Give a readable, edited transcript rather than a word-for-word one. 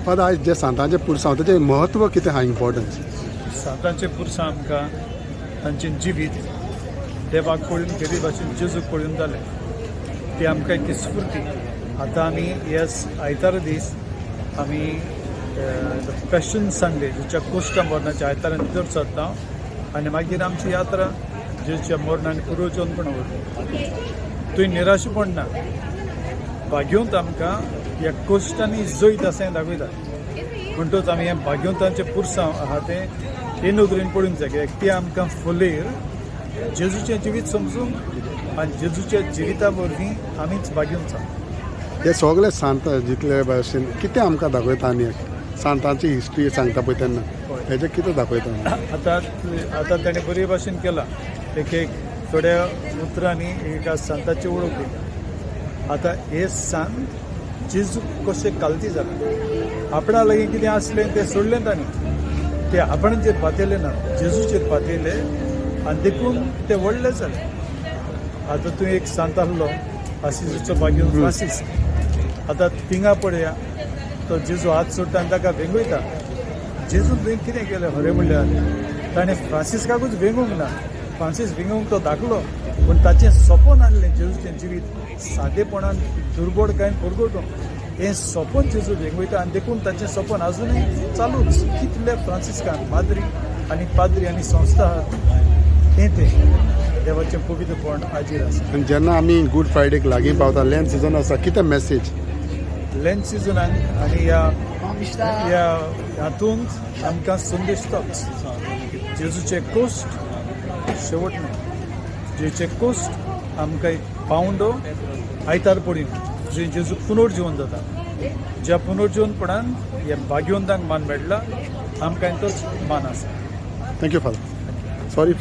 Father आज जे सांतांचे पुरसांव तेजें महत्व कितें आहा इम्पॉर्टन्स? सांतांचे पुरसां आमकां तांचें जिवीत देवाक पळोवन बरे भाशेन जेजूक पळोवन जालें ती आमकां एक स्फूर्ती. आतां आमी ह्या आयतारा दीस आमी पॅशन संडे जेच्या कोश्टा मोर्नाच्या आयतारा भितर सरता आनी मागीर आमची यात्रा जेच्या मोर्नान पुरोचोनपण वता. थंय निराशेपण ना, भाग्योंत आमकां ह्या कोश्टांनी जैत आसा हें दाखयता. म्हणटूच आमी हें भाग्योंतांचें पुरसांव आहा तें हे नदरेन पळोवंक जाय कित्याक ती आमकां फुलेर जेजूचें जिवीत समजूंक आनी जेजूच्या जिविता वरवीं आमीच भाग्योंत आसा. हे सगळे सांत जितले भाशेन कितें आमकां दाखयता आनी सांतांची हिस्ट्री सांगता पळय तेन्ना हेजें कितें दाखयता? आतां ताणें बरे भाशेन केला एक थोड्या उतरांनी एका सांताची वळख दिता. आतां हे सांत जेजू कशें कालती जाला, आपणा लागीं कितें आसलें तें सोडलें ताणें, तें आपणाचेर पातयलें ना, जेजूचेर पातयलें आनी देखून तें व्हडलें जालें. आतां तूं एक सांत आसलो आशिसाचो भाग्योन फ्रांसीस, आतां थिंगा पळया तो जेजू हात सोडटा आनी ताका वेंगयता. जेजून तुवें कितें केलें खरें म्हणल्यार ताणें फ्रांसिस्काकूच वेंगूंक ना, फ्रांसीस वेंगूंक तो धाकलो पूण ताचें सोपोन आहलें जेजूचें जिवीत सादेपणान दुर्बोडकायेन परगटून हें सोपोन जेजू वेंगयता आनी देखून ताचें सोपोन आजुनूय चालूच. कितले फ्रांसिस्कान माद्री आनी पाद्री आनी संस्था आहात तें देवाचें पवित्रपण हाजीर आसा. आनी जेन्ना आमी गूड फ्रायडेक लागीं पावता, लँड सिजन आसा, कितें मेसेज? लँड सिजनाक आनी ह्या हातूंत आमकां संदेश तोच जेजूचें कोश्ट शेवट न्हय, जेजूचें कोश्ट आमकां एक पावंडो आयतार पडीन जंय जेजू पुनर्जीवन जाता. ज्या पुनर्जीवनपणान ह्या भाग्यवंतांक मान मेळ्ळा आमकां तोच मान आसा. Thank you father. सॉरी